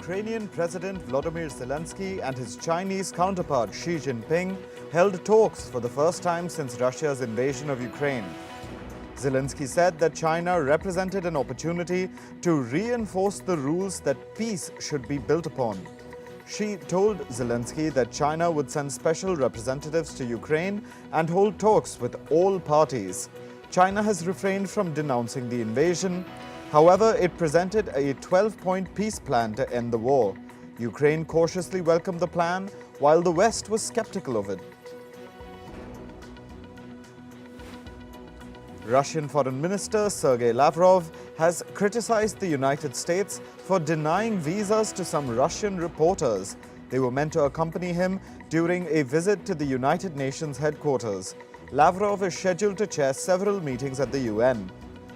Ukrainian President Volodymyr Zelensky and his Chinese counterpart Xi Jinping held talks for the first time since Russia's invasion of Ukraine. Zelensky said that China represented an opportunity to reinforce the rules that peace should be built upon. Xi told Zelensky that China would send special representatives to Ukraine and hold talks with all parties. China has refrained from denouncing the invasion. However, it presented a 12-point peace plan to end the war. Ukraine cautiously welcomed the plan, while the West was skeptical of it. Russian Foreign Minister Sergei Lavrov has criticized the United States for denying visas to some Russian reporters. They were meant to accompany him during a visit to the United Nations headquarters. Lavrov is scheduled to chair several meetings at the UN.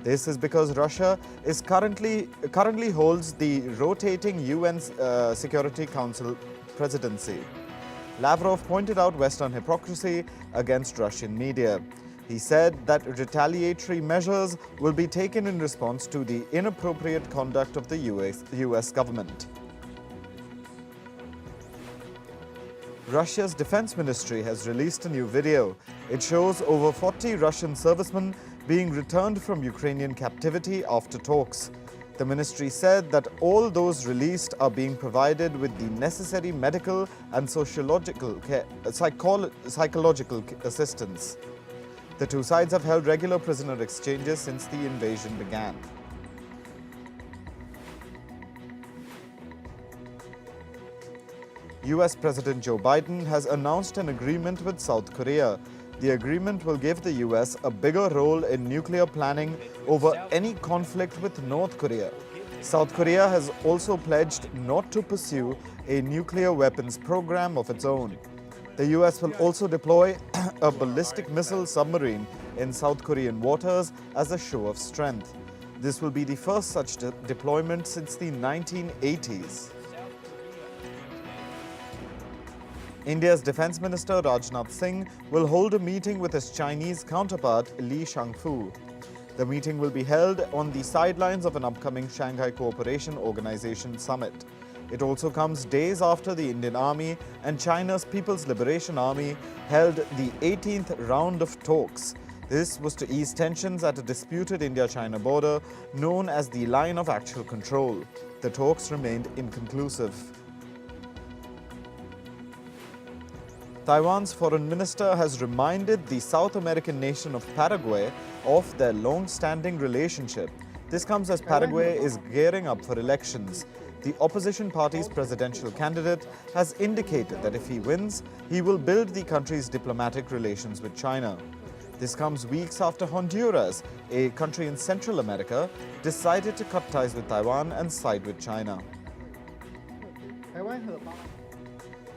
This is because Russia is currently holds the rotating UN Security Council presidency. Lavrov pointed out Western hypocrisy against Russian media. He said that retaliatory measures will be taken in response to the inappropriate conduct of the US government. Russia's defense ministry has released a new video. It shows over 40 Russian servicemen being returned from Ukrainian captivity after talks. The ministry said that all those released are being provided with the necessary medical and psychological assistance. The two sides have held regular prisoner exchanges since the invasion began. US President Joe Biden has announced an agreement with South Korea. The agreement will give the US a bigger role in nuclear planning over any conflict with North Korea. South Korea has also pledged not to pursue a nuclear weapons program of its own. The US will also deploy a ballistic missile submarine in South Korean waters as a show of strength. This will be the first such deployment since the 1980s. India's Defence Minister Rajnath Singh will hold a meeting with his Chinese counterpart Li Shangfu. The meeting will be held on the sidelines of an upcoming Shanghai Cooperation Organization summit. It also comes days after the Indian Army and China's People's Liberation Army held the 18th round of talks. This was to ease tensions at a disputed India-China border known as the Line of Actual Control. The talks remained inconclusive. Taiwan's foreign minister has reminded the South American nation of Paraguay of their long-standing relationship. This comes as Paraguay is gearing up for elections. The opposition party's presidential candidate has indicated that if he wins, he will build the country's diplomatic relations with China. This comes weeks after Honduras, a country in Central America, decided to cut ties with Taiwan and side with China.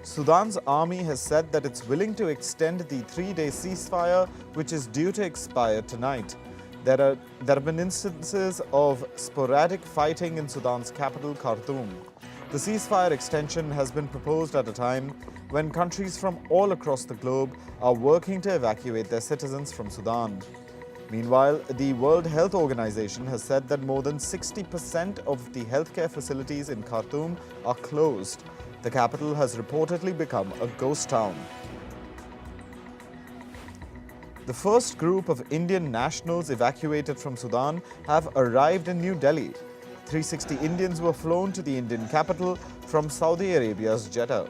Sudan's army has said that it's willing to extend the 3-day ceasefire, which is due to expire tonight. There have been instances of sporadic fighting in Sudan's capital, Khartoum. The ceasefire extension has been proposed at a time when countries from all across the globe are working to evacuate their citizens from Sudan. Meanwhile, the World Health Organization has said that more than 60% of the healthcare facilities in Khartoum are closed. The capital has reportedly become a ghost town. The first group of Indian nationals evacuated from Sudan have arrived in New Delhi. 360 Indians were flown to the Indian capital from Saudi Arabia's Jeddah.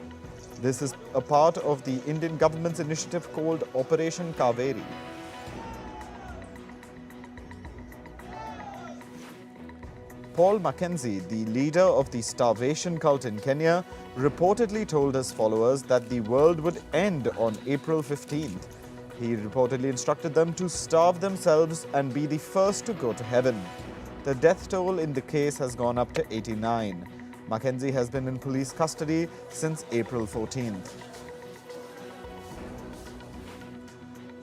This is a part of the Indian government's initiative called Operation Kaveri. Paul Mackenzie, the leader of the starvation cult in Kenya, reportedly told his followers that the world would end on April 15th. He reportedly instructed them to starve themselves and be the first to go to heaven. The death toll in the case has gone up to 89. Mackenzie has been in police custody since April 14th.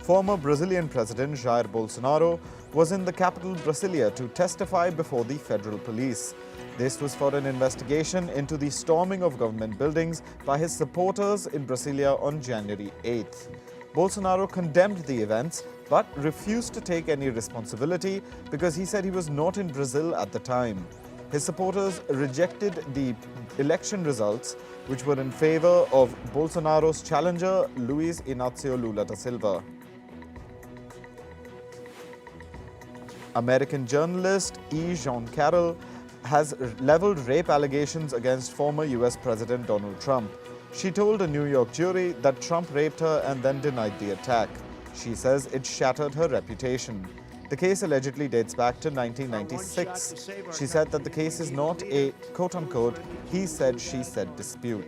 Former Brazilian President Jair Bolsonaro was in the capital Brasilia to testify before the federal police. This was for an investigation into the storming of government buildings by his supporters in Brasilia on January 8th. Bolsonaro condemned the events but refused to take any responsibility because he said he was not in Brazil at the time. His supporters rejected the election results, which were in favor of Bolsonaro's challenger, Luiz Inácio Lula da Silva. American journalist E. Jean Carroll has leveled rape allegations against former US President Donald Trump. She told a New York jury that Trump raped her and then denied the attack. She says it shattered her reputation. The case allegedly dates back to 1996. She said that the case is not a quote-unquote he said, she said dispute.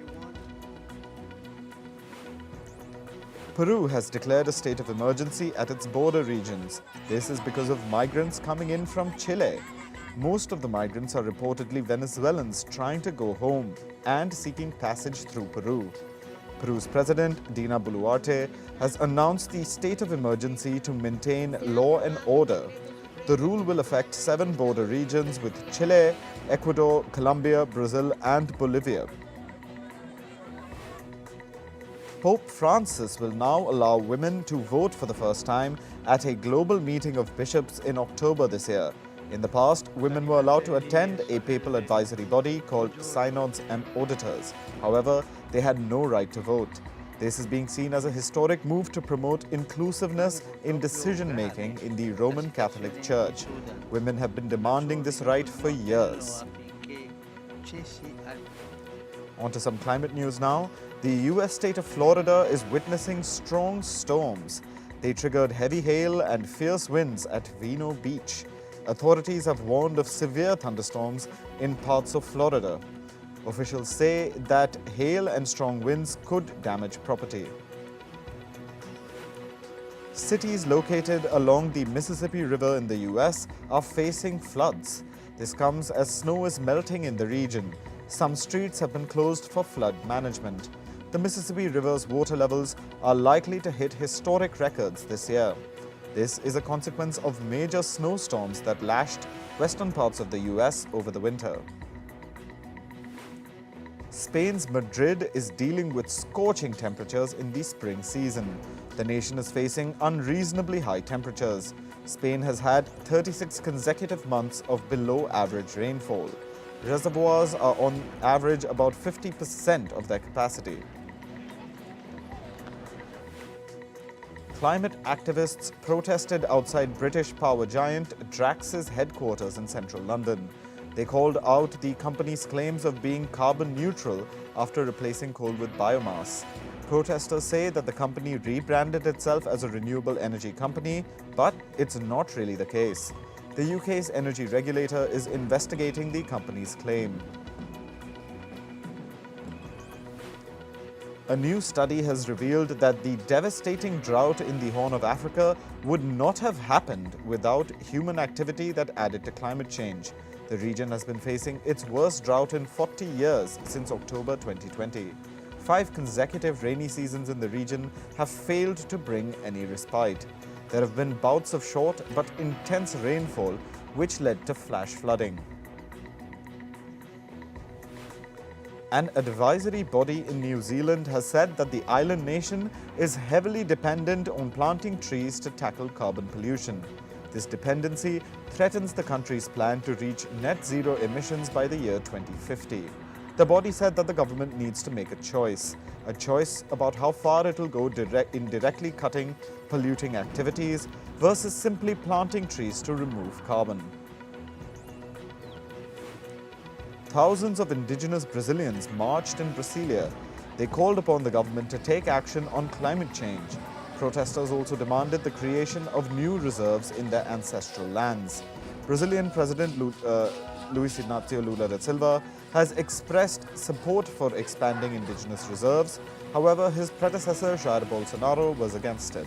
Peru has declared a state of emergency at its border regions. This is because of migrants coming in from Chile. Most of the migrants are reportedly Venezuelans trying to go home and seeking passage through Peru. Peru's president, Dina Boluarte, has announced the state of emergency to maintain law and order. The rule will affect 7 border regions with Chile, Ecuador, Colombia, Brazil, and Bolivia. Pope Francis will now allow women to vote for the first time at a global meeting of bishops in October this year. In the past, women were allowed to attend a papal advisory body called synods and auditors. However, they had no right to vote. This is being seen as a historic move to promote inclusiveness in decision-making in the Roman Catholic Church. Women have been demanding this right for years. On to some climate news now. The US state of Florida is witnessing strong storms. They triggered heavy hail and fierce winds at Vino Beach. Authorities have warned of severe thunderstorms in parts of Florida. Officials say that hail and strong winds could damage property. Cities located along the Mississippi River in the US are facing floods. This comes as snow is melting in the region. Some streets have been closed for flood management. The Mississippi River's water levels are likely to hit historic records this year. This is a consequence of major snowstorms that lashed western parts of the US over the winter. Spain's Madrid is dealing with scorching temperatures in the spring season. The nation is facing unreasonably high temperatures. Spain has had 36 consecutive months of below-average rainfall. Reservoirs are on average about 50% of their capacity. Climate activists protested outside British power giant Drax's headquarters in central London. They called out the company's claims of being carbon neutral after replacing coal with biomass. Protesters say that the company rebranded itself as a renewable energy company, but it's not really the case. The UK's energy regulator is investigating the company's claim. A new study has revealed that the devastating drought in the Horn of Africa would not have happened without human activity that added to climate change. The region has been facing its worst drought in 40 years since October 2020. 5 consecutive rainy seasons in the region have failed to bring any respite. There have been bouts of short but intense rainfall, which led to flash flooding. An advisory body in New Zealand has said that the island nation is heavily dependent on planting trees to tackle carbon pollution. This dependency threatens the country's plan to reach net zero emissions by the year 2050. The body said that the government needs to make a choice about how far it will go in directly cutting polluting activities versus simply planting trees to remove carbon. Thousands of indigenous Brazilians marched in Brasilia. They called upon the government to take action on climate change. Protesters also demanded the creation of new reserves in their ancestral lands. Brazilian President Luiz Inácio Lula da Silva has expressed support for expanding indigenous reserves. However, his predecessor Jair Bolsonaro was against it.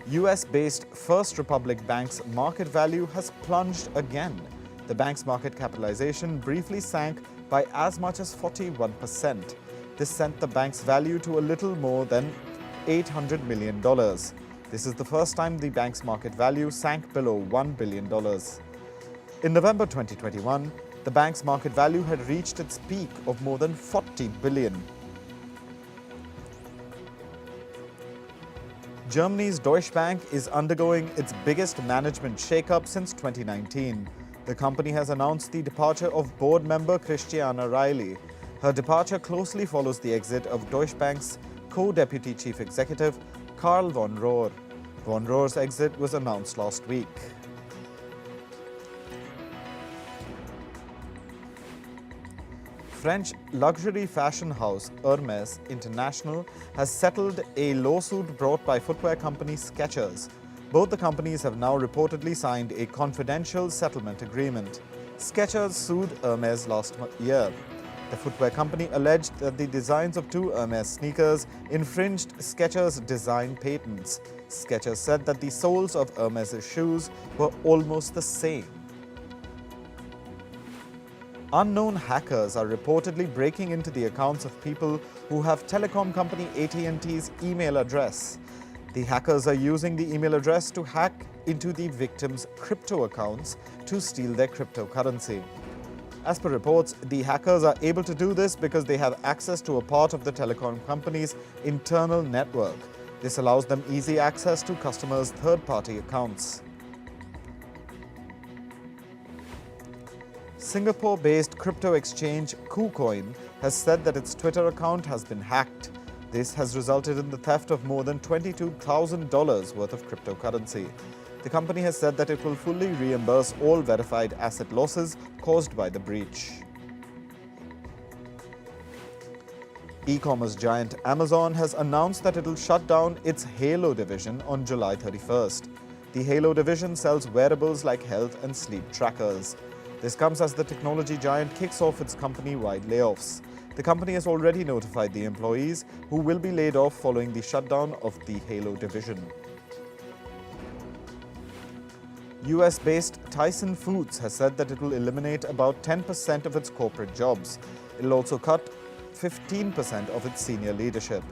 US-based First Republic Bank's market value has plunged again. The bank's market capitalization briefly sank by as much as 41%. This sent the bank's value to a little more than $800 million. This is the first time the bank's market value sank below $1 billion. In November 2021, the bank's market value had reached its peak of more than $40 billion. Germany's Deutsche Bank is undergoing its biggest management shakeup since 2019. The company has announced the departure of board member Christiana Reilly. Her departure closely follows the exit of Deutsche Bank's co-deputy chief executive, Karl von Rohr. Von Rohr's exit was announced last week. French luxury fashion house Hermès International has settled a lawsuit brought by footwear company Skechers. Both the companies have now reportedly signed a confidential settlement agreement. Skechers sued Hermès last year. The footwear company alleged that the designs of two Hermès sneakers infringed Skechers' design patents. Skechers said that the soles of Hermès' shoes were almost the same. Unknown hackers are reportedly breaking into the accounts of people who have telecom company AT&T's email address. The hackers are using the email address to hack into the victims' crypto accounts to steal their cryptocurrency. As per reports, the hackers are able to do this because they have access to a part of the telecom company's internal network. This allows them easy access to customers' third-party accounts. Singapore-based crypto exchange KuCoin has said that its Twitter account has been hacked. This has resulted in the theft of more than $22,000 worth of cryptocurrency. The company has said that it will fully reimburse all verified asset losses caused by the breach. E-commerce giant Amazon has announced that it will shut down its Halo division on July 31st. The Halo division sells wearables like health and sleep trackers. This comes as the technology giant kicks off its company-wide layoffs. The company has already notified the employees who will be laid off following the shutdown of the Halo division. US-based Tyson Foods has said that it will eliminate about 10% of its corporate jobs. It will also cut 15% of its senior leadership.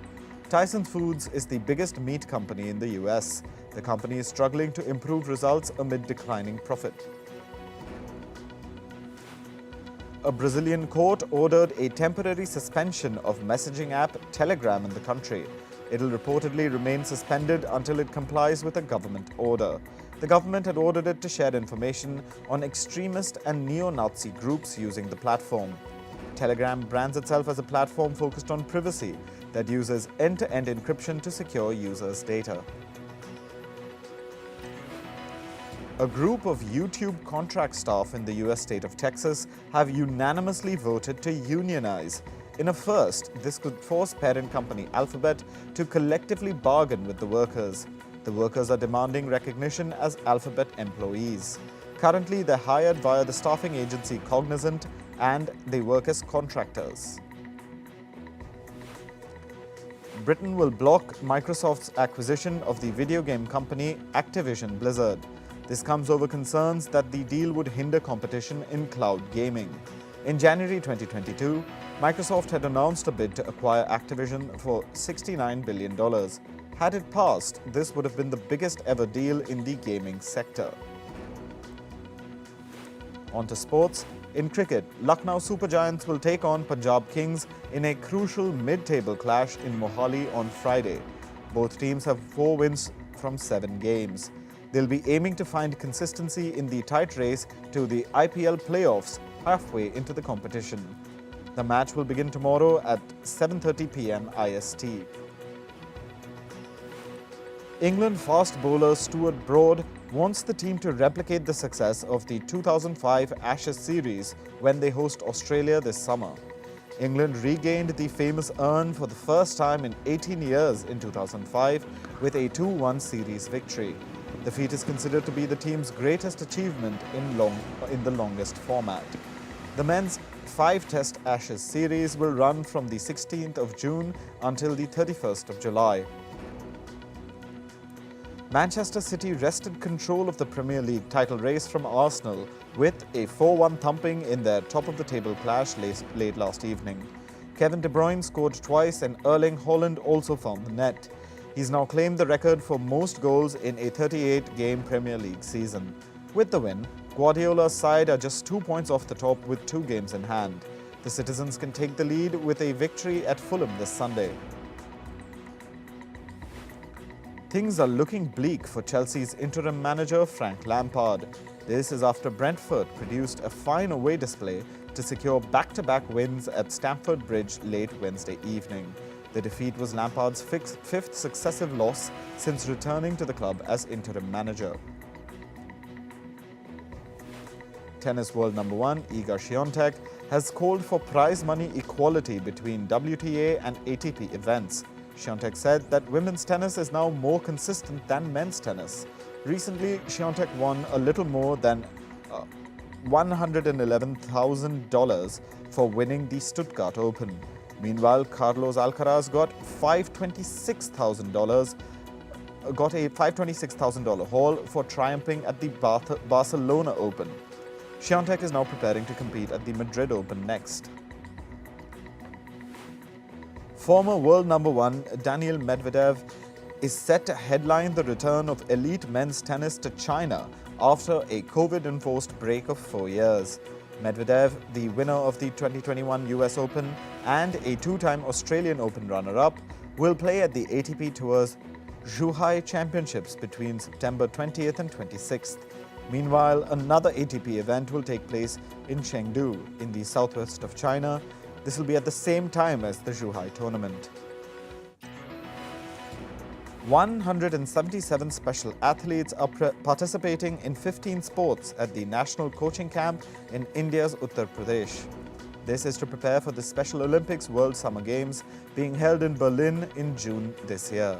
Tyson Foods is the biggest meat company in the US. The company is struggling to improve results amid declining profit. A Brazilian court ordered a temporary suspension of messaging app Telegram in the country. It will reportedly remain suspended until it complies with a government order. The government had ordered it to share information on extremist and neo-Nazi groups using the platform. Telegram brands itself as a platform focused on privacy that uses end-to-end encryption to secure users' data. A group of YouTube contract staff in the US state of Texas have unanimously voted to unionize. In a first, this could force parent company Alphabet to collectively bargain with the workers. The workers are demanding recognition as Alphabet employees. Currently, they're hired via the staffing agency Cognizant and they work as contractors. Britain will block Microsoft's acquisition of the video game company Activision Blizzard. This comes over concerns that the deal would hinder competition in cloud gaming. In January 2022, Microsoft had announced a bid to acquire Activision for $69 billion. Had it passed, this would have been the biggest ever deal in the gaming sector. On to sports. In cricket, Lucknow Super Giants will take on Punjab Kings in a crucial mid-table clash in Mohali on Friday. Both teams have 4 wins from 7 games. They'll be aiming to find consistency in the tight race to the IPL playoffs halfway into the competition. The match will begin tomorrow at 7:30 p.m. IST. England fast bowler Stuart Broad wants the team to replicate the success of the 2005 Ashes series when they host Australia this summer. England regained the famous urn for the first time in 18 years in 2005 with a 2-1 series victory. The feat is considered to be the team's greatest achievement in the longest format. The men's 5-test Ashes series will run from the 16th of June until the 31st of July. Manchester City wrested control of the Premier League title race from Arsenal with a 4-1 thumping in their top-of-the-table clash late last evening. Kevin De Bruyne scored twice and Erling Haaland also found the net. He's now claimed the record for most goals in a 38-game Premier League season. With the win, Guardiola's side are just 2 points off the top with 2 games in hand. The citizens can take the lead with a victory at Fulham this Sunday. Things are looking bleak for Chelsea's interim manager Frank Lampard. This is after Brentford produced a fine away display to secure back-to-back wins at Stamford Bridge late Wednesday evening. The defeat was Lampard's fifth successive loss since returning to the club as interim manager. Tennis world number one Iga Świątek has called for prize money equality between WTA and ATP events. Świątek said that women's tennis is now more consistent than men's tennis. Recently, Świątek won a little more than $111,000 for winning the Stuttgart Open. Meanwhile, Carlos Alcaraz got a $526,000 haul for triumphing at the Barcelona Open. Świątek is now preparing to compete at the Madrid Open next. Former world number one Daniil Medvedev is set to headline the return of elite men's tennis to China after a COVID-enforced break of 4 years. Medvedev, the winner of the 2021 US Open and a two-time Australian Open runner-up, will play at the ATP Tour's Zhuhai Championships between September 20th and 26th. Meanwhile, another ATP event will take place in Chengdu, in the southwest of China. This will be at the same time as the Zhuhai tournament. 177 special athletes are participating in 15 sports at the National Coaching Camp in India's Uttar Pradesh. This is to prepare for the Special Olympics World Summer Games being held in Berlin in June this year.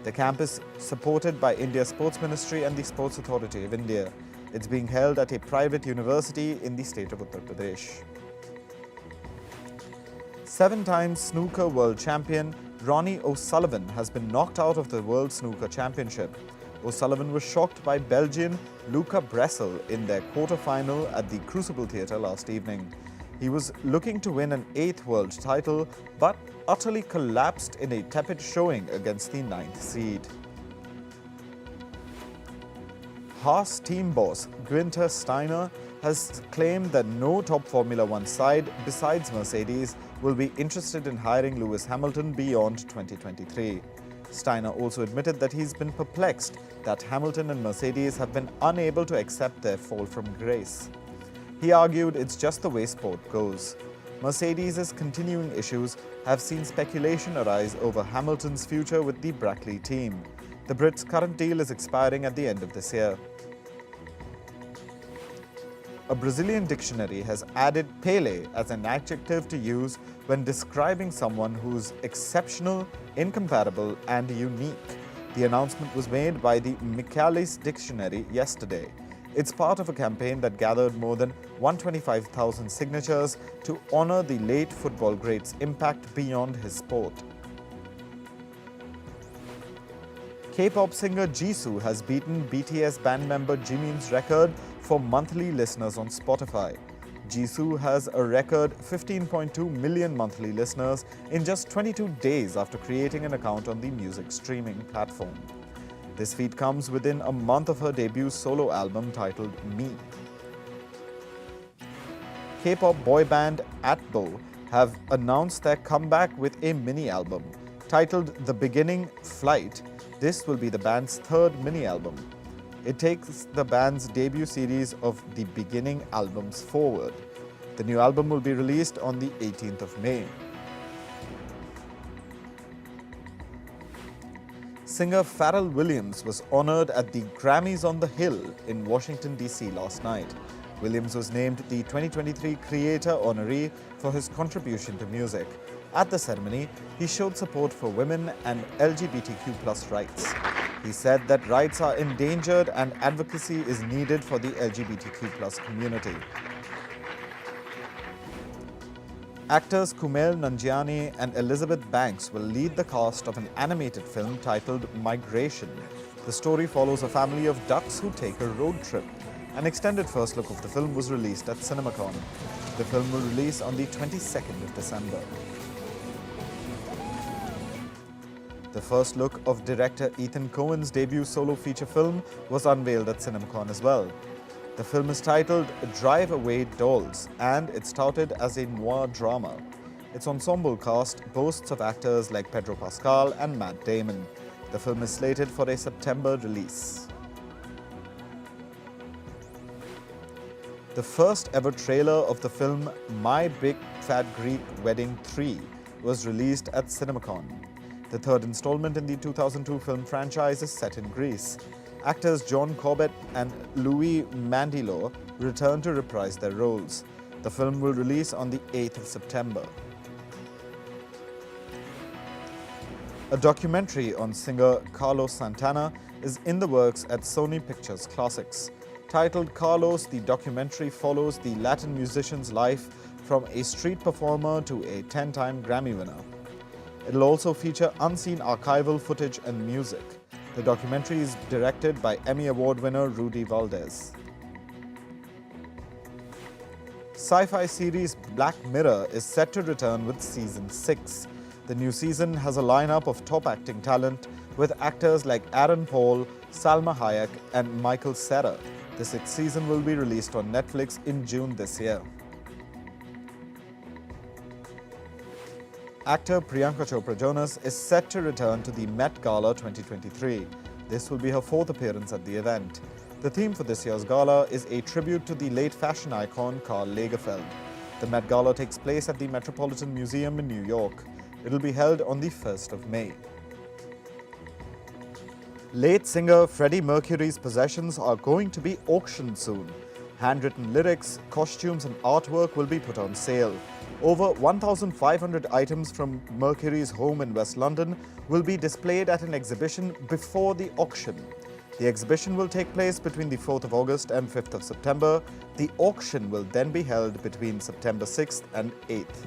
The camp is supported by India's Sports Ministry and the Sports Authority of India. It's being held at a private university in the state of Uttar Pradesh. 7-time snooker world champion Ronnie O'Sullivan has been knocked out of the World Snooker Championship. O'Sullivan was shocked by Belgian Luca Bressel in their quarter-final at the Crucible Theatre last evening. He was looking to win an 8th world title, but utterly collapsed in a tepid showing against the 9th seed. Haas team boss Günther Steiner has claimed that no top Formula One side besides Mercedes will be interested in hiring Lewis Hamilton beyond 2023. Steiner also admitted that he's been perplexed that Hamilton and Mercedes have been unable to accept their fall from grace. He argued it's just the way sport goes. Mercedes' continuing issues have seen speculation arise over Hamilton's future with the Brackley team. The Brit's current deal is expiring at the end of this year. A Brazilian dictionary has added Pele as an adjective to use when describing someone who's exceptional, incomparable, and unique. The announcement was made by the Michaelis Dictionary yesterday. It's part of a campaign that gathered more than 125,000 signatures to honor the late football great's impact beyond his sport. K-pop singer Jisoo has beaten BTS band member Jimin's record for monthly listeners on Spotify. Jisoo has a record 15.2 million monthly listeners in just 22 days after creating an account on the music streaming platform. This feat comes within a month of her debut solo album titled Me. K-pop boy band Atbo have announced their comeback with a mini-album. Titled The Beginning Flight, this will be the band's third mini-album. It takes the band's debut series of The Beginning albums forward. The new album will be released on the 18th of May. Singer Pharrell Williams was honored at the Grammys on the Hill in Washington, D.C. last night. Williams was named the 2023 Creator Honoree for his contribution to music. At the ceremony, he showed support for women and LGBTQ+ rights. He said that rights are endangered and advocacy is needed for the LGBTQ+ community. Actors Kumail Nanjiani and Elizabeth Banks will lead the cast of an animated film titled Migration. The story follows a family of ducks who take a road trip. An extended first look of the film was released at CinemaCon. The film will release on the 22nd of December. The first look of director Ethan Coen's debut solo feature film was unveiled at CinemaCon as well. The film is titled Drive Away Dolls and it's touted as a noir drama. Its ensemble cast boasts of actors like Pedro Pascal and Matt Damon. The film is slated for a September release. The first ever trailer of the film My Big Fat Greek Wedding 3 was released at CinemaCon. The third installment in the 2002 film franchise is set in Greece. Actors John Corbett and Louis Mandylor return to reprise their roles. The film will release on the 8th of September. A documentary on singer Carlos Santana is in the works at Sony Pictures Classics. Titled Carlos, the documentary follows the Latin musician's life from a street performer to a 10-time Grammy winner. It'll also feature unseen archival footage and music. The documentary is directed by Emmy Award winner Rudy Valdez. Sci-fi series Black Mirror is set to return with Season 6. The new season has a lineup of top acting talent with actors like Aaron Paul, Salma Hayek and Michael Cera. The 6th season will be released on Netflix in June this year. Actor Priyanka Chopra Jonas is set to return to the Met Gala 2023. This will be her 4th appearance at the event. The theme for this year's gala is a tribute to the late fashion icon Karl Lagerfeld. The Met Gala takes place at the Metropolitan Museum in New York. It will be held on the 1st of May. Late singer Freddie Mercury's possessions are going to be auctioned soon. Handwritten lyrics, costumes and artwork will be put on sale. Over 1,500 items from Mercury's home in West London will be displayed at an exhibition before the auction. The exhibition will take place between the 4th of August and 5th of September. The auction will then be held between September 6th and 8th.